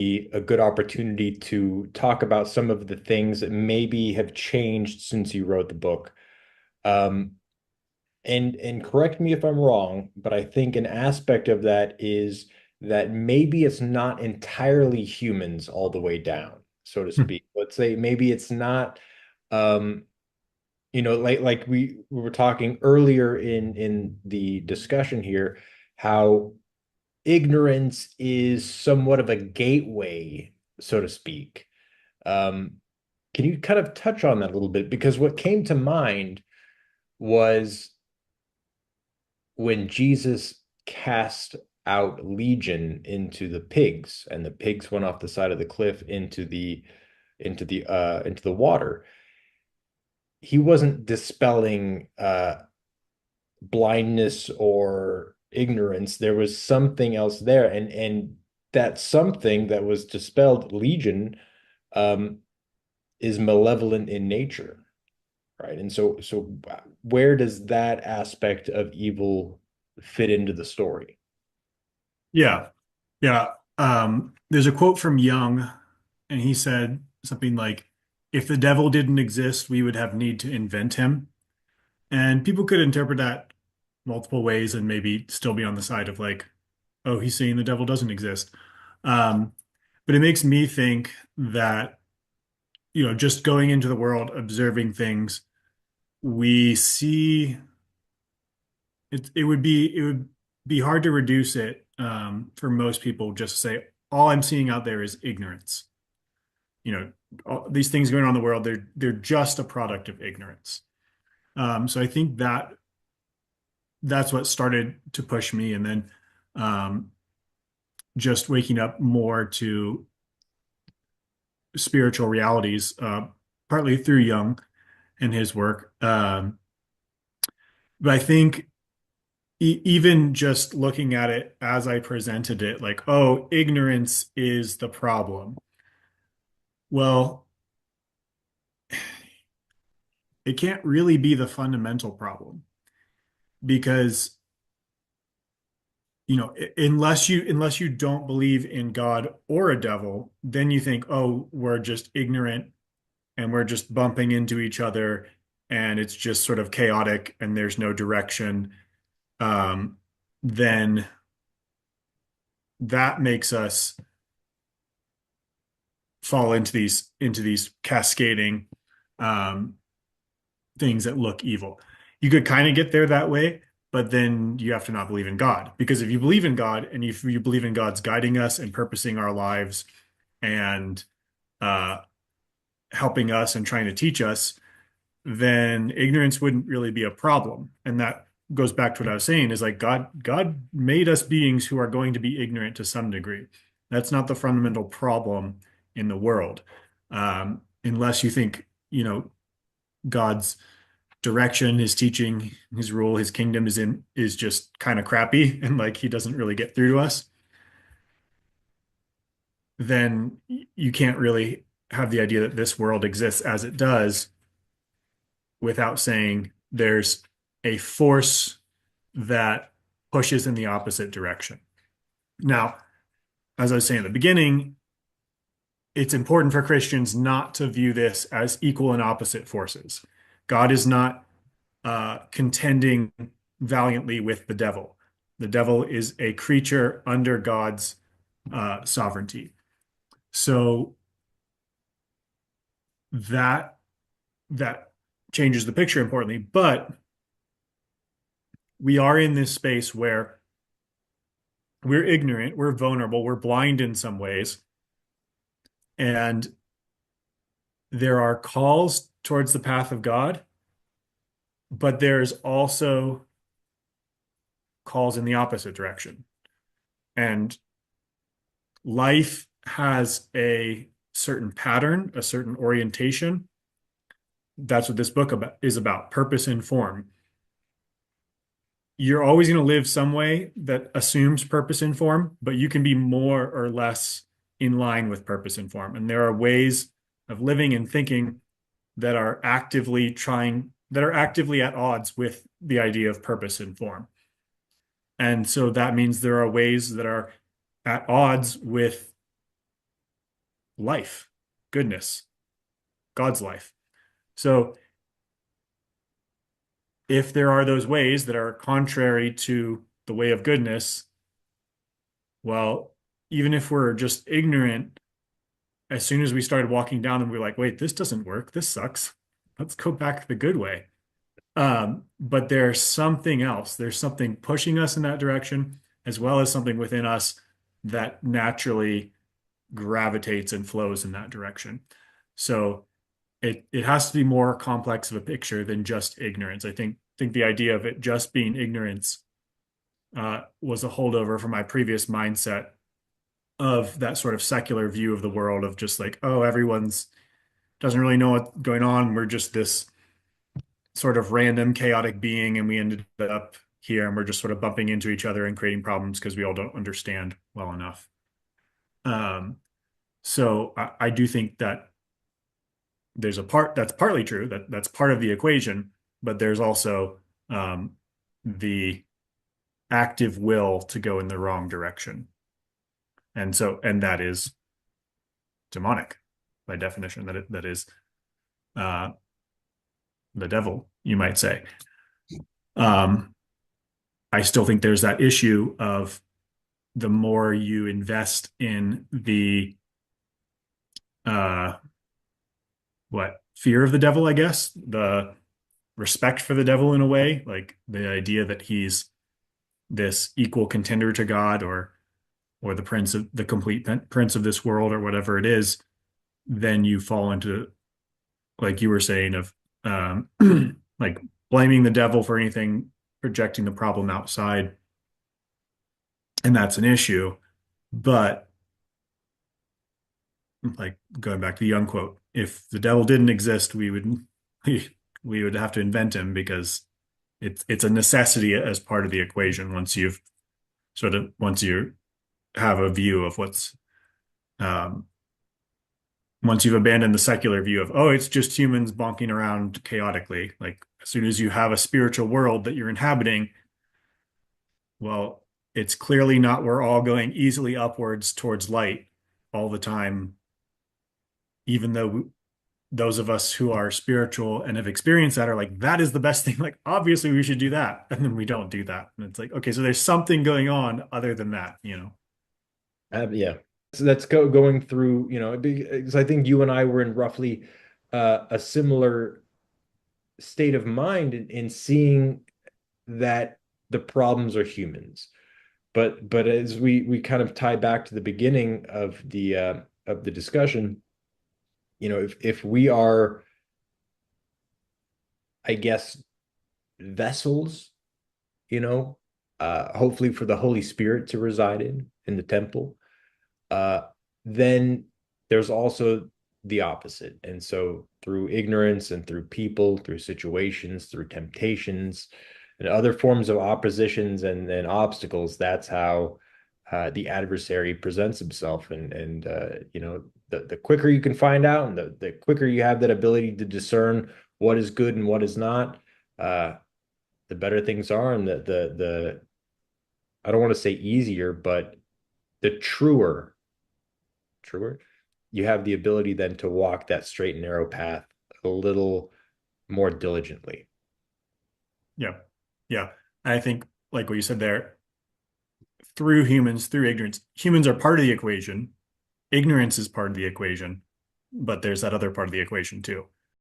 a good opportunity to talk about some of the things that maybe have changed since you wrote the book. Um, and correct me if I'm wrong, but I think an aspect of that is that maybe it's not entirely humans all the way down, so to speak. Let's say maybe it's not, um, like we were talking earlier in the discussion here, how ignorance is somewhat of a gateway, so to speak. Um, can you kind of touch on that a little bit? Because what came to mind was when Jesus cast out Legion into the pigs, and the pigs went off the side of the cliff into the water. He wasn't dispelling blindness or ignorance. There was something else there, and that something that was dispelled, Legion, um, is malevolent in nature, right? And so where does that aspect of evil fit into the story? Yeah. Yeah. There's a quote from Jung, and he said something like, if the devil didn't exist, we would have need to invent him. And people could interpret that multiple ways and maybe still be on the side of like, oh, he's saying the devil doesn't exist. Um, but it makes me think that, just going into the world, observing things, we see it would be hard to reduce it for most people just to say all I'm seeing out there is ignorance. These things going on in the world, they're just a product of ignorance. So I think that's what started to push me, and then um, just waking up more to spiritual realities, partly through Jung and his work. But I think even just looking at it as I presented it, like, oh, ignorance is the problem. Well, it can't really be the fundamental problem because, unless you don't believe in God or a devil, then you think, oh, we're just ignorant and we're just bumping into each other and it's just sort of chaotic and there's no direction. Um, then that makes us fall into these cascading um, things that look evil. You could kind of get there that way, but then you have to not believe in God. Because if you believe in God and if you believe in God's guiding us and purposing our lives and uh, helping us and trying to teach us, then ignorance wouldn't really be a problem. And that goes back to what I was saying is like God made us beings who are going to be ignorant to some degree. That's not the fundamental problem in the world. Unless you think, God's direction, his teaching, his rule, his kingdom is just kind of crappy and like he doesn't really get through to us, then you can't really have the idea that this world exists as it does without saying there's a force that pushes in the opposite direction. Now, as I was saying at the beginning, it's important for Christians not to view this as equal and opposite forces. God is not contending valiantly with the devil. The devil is a creature under God's sovereignty. So that that changes the picture importantly. But we are in this space where we're ignorant, we're vulnerable, we're blind in some ways, and there are calls towards the path of God, but there's also calls in the opposite direction. And life has a certain pattern, a certain orientation. That's what this book is about, purpose and form. You're always going to live some way that assumes purpose and form, but you can be more or less in line with purpose and form. And there are ways of living and thinking that are actively at odds with the idea of purpose and form. And so that means there are ways that are at odds with life, goodness, God's life. So if there are those ways that are contrary to the way of goodness, well, even if we're just ignorant, as soon as we started walking down and we're like, wait, this doesn't work. This sucks. Let's go back the good way. But there's something else. There's something pushing us in that direction, as well as something within us that naturally gravitates and flows in that direction. So it has to be more complex of a picture than just ignorance. I think the idea of it just being ignorance was a holdover from my previous mindset of that sort of secular view of the world of just like, oh, everyone's doesn't really know what's going on. We're just this sort of random chaotic being, and we ended up here, and we're just sort of bumping into each other and creating problems because we all don't understand well enough. Um, so I do think that there's a part that's partly true, that's part of the equation, but there's also the active will to go in the wrong direction. And that is demonic by definition, that is uh, the devil, you might say. Um, I still think there's that issue of the more you invest in the uh, what fear of the devil, I guess, the respect for the devil in a way, like the idea that he's this equal contender to God, or the prince of the complete prince of this world, or whatever it is, then you fall into, like you were saying, of like blaming the devil for anything, projecting the problem outside, and that's an issue. But like going back to the Young quote, if the devil didn't exist, we would have to invent him, because it's a necessity as part of the equation once you have a view of what's um, once you've abandoned the secular view of, oh, it's just humans bonking around chaotically. Like as soon as you have a spiritual world that you're inhabiting, well, it's clearly not, we're all going easily upwards towards light all the time, even though those of us who are spiritual and have experienced that are like, that is the best thing. Like, obviously, we should do that. And then we don't do that. And it's like, okay, so there's something going on other than that, you know? Yeah. So that's going through, because I think you and I were in roughly a similar state of mind in seeing that the problems are humans. But as we kind of tie back to the beginning of the discussion, if we are, I guess, vessels, hopefully for the Holy Spirit to reside in the temple, uh, then there's also the opposite. And so through ignorance and through people, through situations, through temptations, and other forms of oppositions and obstacles, that's how the adversary presents himself. And the quicker you can find out, and the quicker you have that ability to discern what is good and what is not, uh, the better things are, and the I don't want to say easier, but the truer you have the ability then to walk that straight and narrow path a little more diligently. Yeah. Yeah. And I think, like what you said there, through humans, through ignorance, humans are part of the equation. Ignorance is part of the equation, but there's that other part of the equation too.